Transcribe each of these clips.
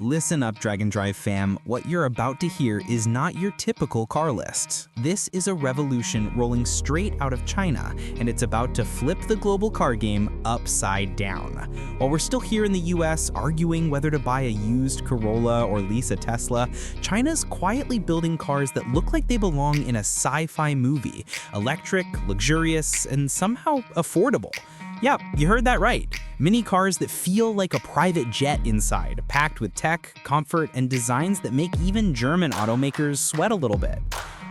Listen up, Dragon Drive fam. What you're about to hear is not your typical car list. This is a revolution rolling straight out of China, and it's about to flip the global car game upside down. While we're still here in the US arguing whether to buy a used Corolla or lease a Tesla, China's quietly building cars that look like they belong in a sci-fi movie. Electric, luxurious, and somehow affordable. Yeah, you heard that right. Mini cars that feel like a private jet inside, packed with tech, comfort, and designs that make even German automakers sweat a little bit.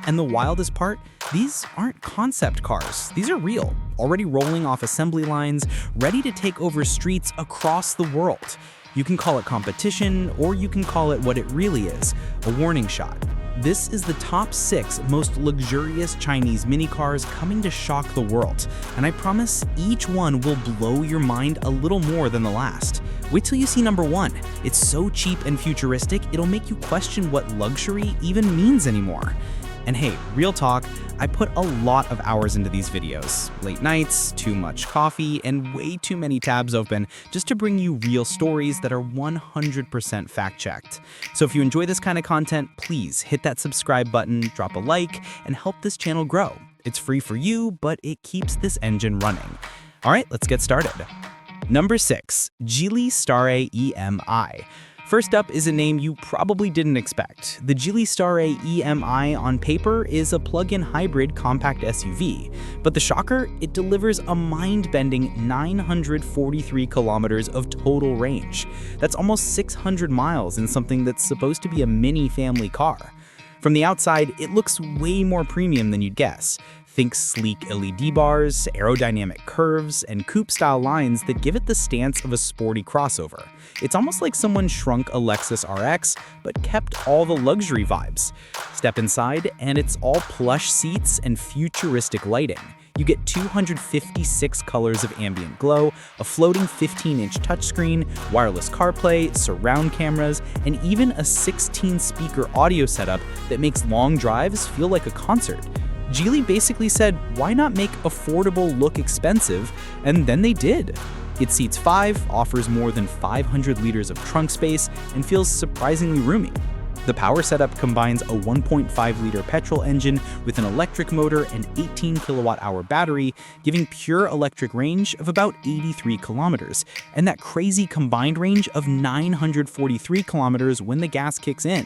And the wildest part, these aren't concept cars. These are real, already rolling off assembly lines, ready to take over streets across the world. You can call it competition, or you can call it what it really is, a warning shot. This is the top 6 most luxurious Chinese mini cars coming to shock the world, and I promise each one will blow your mind a little more than the last. Wait till you see number 1. It's so cheap and futuristic, it'll make you question what luxury even means anymore. And hey, real talk, I put a lot of hours into these videos. Late nights, too much coffee, and way too many tabs open just to bring you real stories that are 100% fact-checked. So if you enjoy this kind of content, please hit that subscribe button, drop a like, and help this channel grow. It's free for you, but it keeps this engine running. All right, let's get started. Number 6, Geely Starray EM-i. First up is a name you probably didn't expect. The Geely Starray EM-i on paper is a plug-in hybrid compact SUV, but the shocker, it delivers a mind-bending 943 kilometers of total range. That's almost 600 miles in something that's supposed to be a mini family car. From the outside, it looks way more premium than you'd guess. Think sleek LED bars, aerodynamic curves, and coupe-style lines that give it the stance of a sporty crossover. It's almost like someone shrunk a Lexus RX, but kept all the luxury vibes. Step inside, and it's all plush seats and futuristic lighting. You get 256 colors of ambient glow, a floating 15-inch touchscreen, wireless CarPlay, surround cameras, and even a 16-speaker audio setup that makes long drives feel like a concert. Geely basically said, why not make affordable look expensive? And then they did. It seats 5, offers more than 500 liters of trunk space, and feels surprisingly roomy. The power setup combines a 1.5-liter petrol engine with an electric motor and 18 kilowatt-hour battery, giving pure electric range of about 83 kilometers, and that crazy combined range of 943 kilometers when the gas kicks in.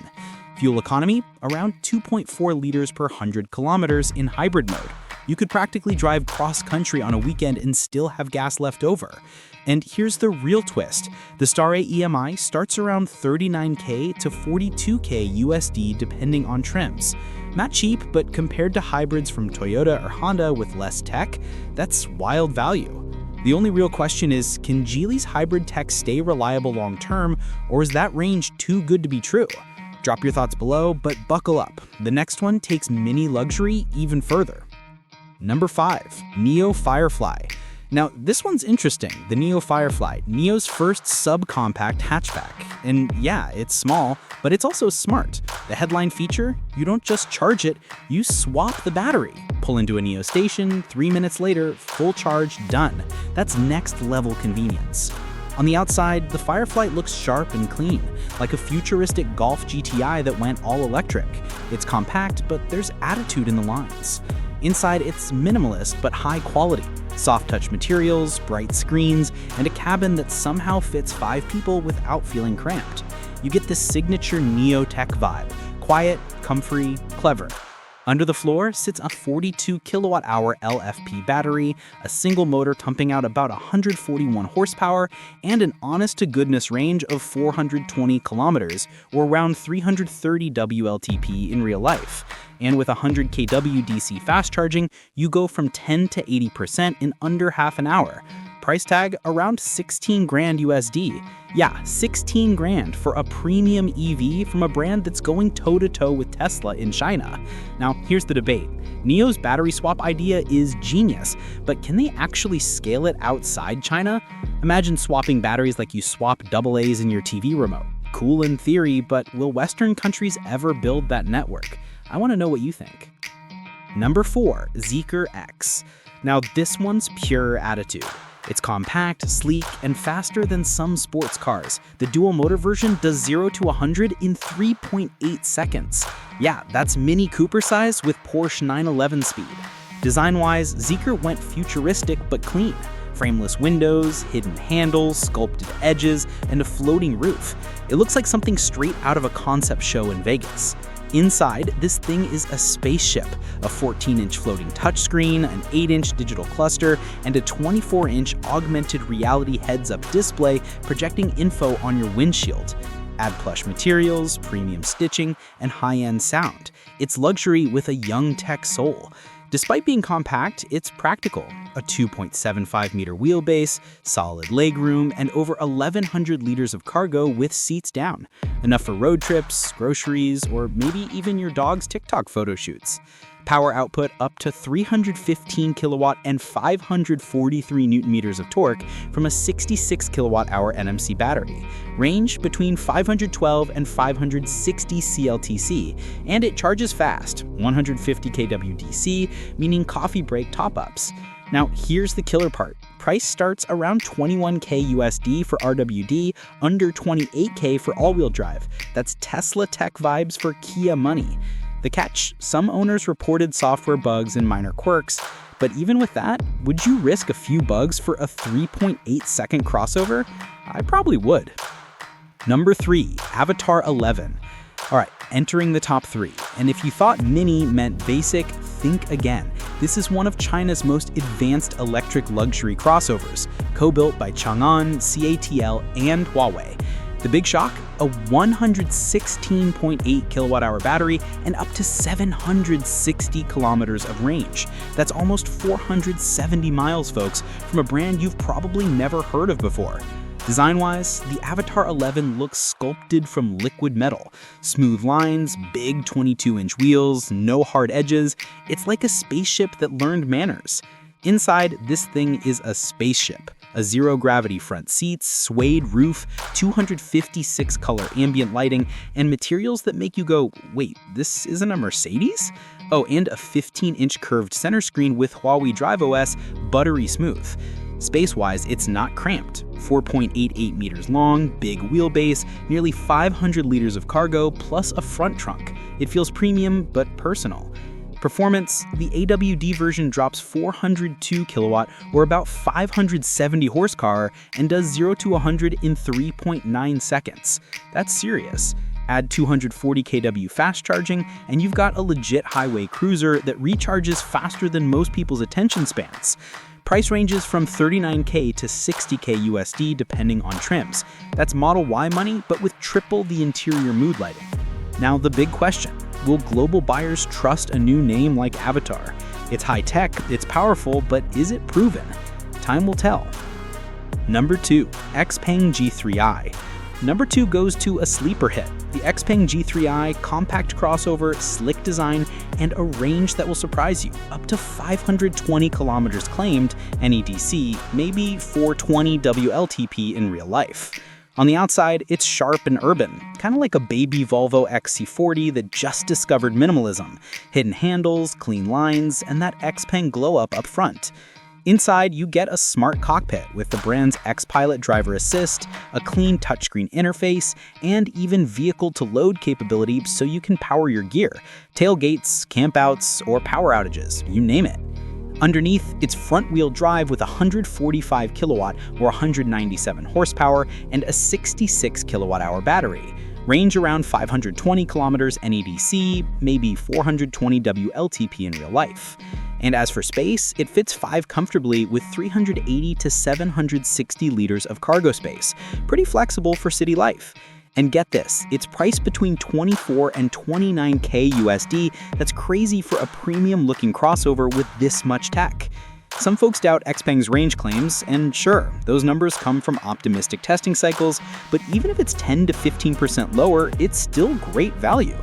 Fuel economy, around 2.4 liters per 100 kilometers in hybrid mode. You could practically drive cross-country on a weekend and still have gas left over. And here's the real twist. The Starray EM-i starts around $39K to $42K USD depending on trims. Not cheap, but compared to hybrids from Toyota or Honda with less tech, that's wild value. The only real question is, can Geely's hybrid tech stay reliable long-term, or is that range too good to be true? Drop your thoughts below, but buckle up. The next one takes mini luxury even further. Number 5, Nio Firefly. Now, this one's interesting, the Nio Firefly, Nio's first subcompact hatchback. And yeah, it's small, but it's also smart. The headline feature, you don't just charge it, you swap the battery. Pull into a Nio station, 3 minutes later, full charge, done. That's next level convenience. On the outside, the Firefly looks sharp and clean, like a futuristic Golf GTI that went all electric. It's compact, but there's attitude in the lines. Inside, it's minimalist but high quality. Soft touch materials, bright screens, and a cabin that somehow fits 5 people without feeling cramped. You get this signature Nio tech vibe, quiet, comfy, clever. Under the floor sits a 42 kilowatt-hour LFP battery, a single motor pumping out about 141 horsepower, and an honest-to-goodness range of 420 kilometers, or around 330 WLTP in real life. And with 100 kW DC fast charging, you go from 10 to 80% in under half an hour. Price tag around 16 grand USD. Yeah, 16 grand for a premium EV from a brand that's going toe-to-toe with Tesla in China. Now, here's the debate. Nio's battery swap idea is genius, but can they actually scale it outside China? Imagine swapping batteries like you swap AA's in your TV remote. Cool in theory, but will Western countries ever build that network? I want to know what you think. Number 4, Zeekr X. Now, this one's pure attitude. It's compact, sleek, and faster than some sports cars. The dual-motor version does 0 to 100 in 3.8 seconds. Yeah, that's Mini Cooper size with Porsche 911 speed. Design-wise, Zeekr went futuristic but clean. Frameless windows, hidden handles, sculpted edges, and a floating roof. It looks like something straight out of a concept show in Vegas. Inside, this thing is a spaceship, a 14-inch floating touchscreen, an 8-inch digital cluster, and a 24-inch augmented reality heads-up display projecting info on your windshield. Add plush materials, premium stitching, and high-end sound. It's luxury with a young tech soul. Despite being compact, it's practical. A 2.75-meter wheelbase, solid legroom, and over 1,100 liters of cargo with seats down. Enough for road trips, groceries, or maybe even your dog's TikTok photo shoots. Power output up to 315 kilowatt and 543 newton meters of torque from a 66 kilowatt-hour NMC battery. Range between 512 and 560 CLTC, and it charges fast, 150 kW DC, meaning coffee break top-ups. Now, here's the killer part. Price starts around $21K USD for RWD, under $28K for all-wheel drive. That's Tesla tech vibes for Kia money. The catch, some owners reported software bugs and minor quirks, but even with that, would you risk a few bugs for a 3.8-second crossover? I probably would. Number 3, Avatr 11. All right, entering the top 3. And if you thought mini meant basic, think again. This is one of China's most advanced electric luxury crossovers, co-built by Chang'an, CATL, and Huawei. The big shock? A 116.8 kilowatt-hour battery and up to 760 kilometers of range. That's almost 470 miles, folks, from a brand you've probably never heard of before. Design-wise, the Avatr 11 looks sculpted from liquid metal. Smooth lines, big 22-inch wheels, no hard edges. It's like a spaceship that learned manners. Inside, this thing is a spaceship. A zero-gravity front seats, suede roof, 256-color ambient lighting, and materials that make you go, wait, this isn't a Mercedes? Oh, and a 15-inch curved center screen with Huawei Drive OS, buttery smooth. Space-wise, it's not cramped. 4.88 meters long, big wheelbase, nearly 500 liters of cargo, plus a front trunk. It feels premium, but personal. Performance, the AWD version drops 402 kilowatt, or about 570 horsepower, and does 0 to 100 in 3.9 seconds. That's serious. Add 240 kW fast charging, and you've got a legit highway cruiser that recharges faster than most people's attention spans. Price ranges from $39K to $60K USD depending on trims. That's Model Y money, but with triple the interior mood lighting. Now the big question. Will global buyers trust a new name like Avatr? It's high-tech, it's powerful, but is it proven? Time will tell. Number 2, XPeng G3i. Number 2 goes to a sleeper hit. The XPeng G3i, compact crossover, slick design, and a range that will surprise you. Up to 520 kilometers claimed, NEDC, maybe 420 WLTP in real life. On the outside, it's sharp and urban, kind of like a baby Volvo XC40 that just discovered minimalism. Hidden handles, clean lines, and that XPeng glow-up up front. Inside, you get a smart cockpit with the brand's X-Pilot driver assist, a clean touchscreen interface, and even vehicle-to-load capability so you can power your gear, tailgates, campouts, or power outages, you name it. Underneath, it's front-wheel drive with 145 kilowatt or 197 horsepower and a 66 kilowatt-hour battery. Range around 520 kilometers NEDC, maybe 420 WLTP in real life. And as for space, it fits 5 comfortably with 380 to 760 liters of cargo space. Pretty flexible for city life. And get this, it's priced between $24 and $29K USD. That's crazy for a premium-looking crossover with this much tech. Some folks doubt XPeng's range claims, and sure, those numbers come from optimistic testing cycles, but even if it's 10 to 15% lower, it's still great value.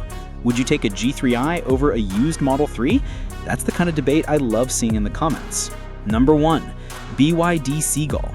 Would you take a G3i over a used Model 3? That's the kind of debate I love seeing in the comments. Number 1, BYD Seagull.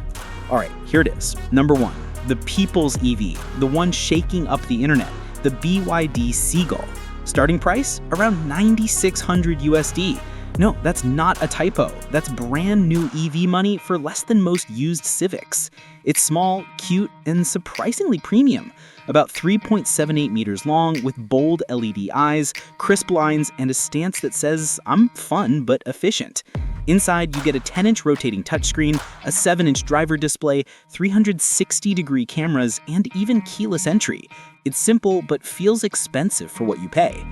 All right, here it is. Number 1. The people's EV, the one shaking up the internet, the BYD Seagull. Starting price, around $9,600 USD. No, that's not a typo. That's brand new EV money for less than most used Civics. It's small, cute, and surprisingly premium. About 3.78 meters long with bold LED eyes, crisp lines, and a stance that says, I'm fun but efficient. Inside, you get a 10-inch rotating touchscreen, a 7-inch driver display, 360-degree cameras, and even keyless entry. It's simple but feels expensive for what you pay.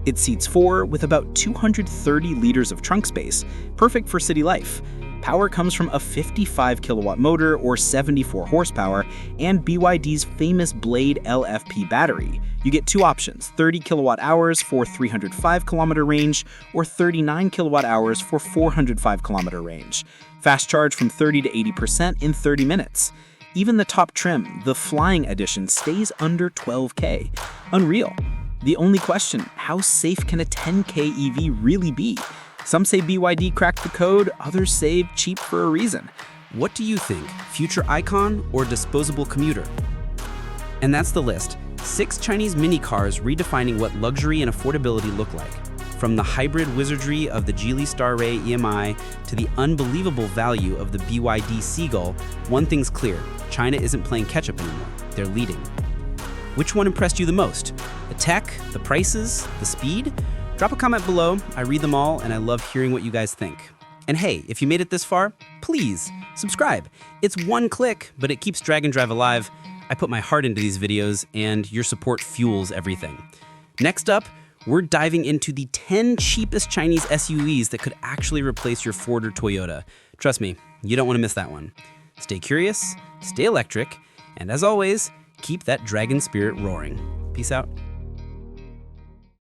It seats 4 with about 230 liters of trunk space, perfect for city life. Power comes from a 55-kilowatt motor or 74 horsepower and BYD's famous Blade LFP battery. You get two options, 30 kilowatt hours for 305-kilometer range or 39 kilowatt hours for 405-kilometer range. Fast charge from 30 to 80% in 30 minutes. Even the top trim, the Flying Edition, stays under $12K. Unreal. The only question, how safe can a 10K EV really be? Some say BYD cracked the code, others say cheap for a reason. What do you think? Future icon or disposable commuter? And that's the list. 6 Chinese mini cars redefining what luxury and affordability look like. From the hybrid wizardry of the Geely Starray EM-i to the unbelievable value of the BYD Seagull, one thing's clear, China isn't playing catch-up anymore. They're leading. Which one impressed you the most? The tech, the prices, the speed? Drop a comment below. I read them all, and I love hearing what you guys think. And hey, if you made it this far, please subscribe. It's one click, but it keeps Drag and Drive alive. I put my heart into these videos, and your support fuels everything. Next up, we're diving into the 10 cheapest Chinese SUVs that could actually replace your Ford or Toyota. Trust me, you don't want to miss that one. Stay curious, stay electric, and as always, keep that dragon spirit roaring. Peace out.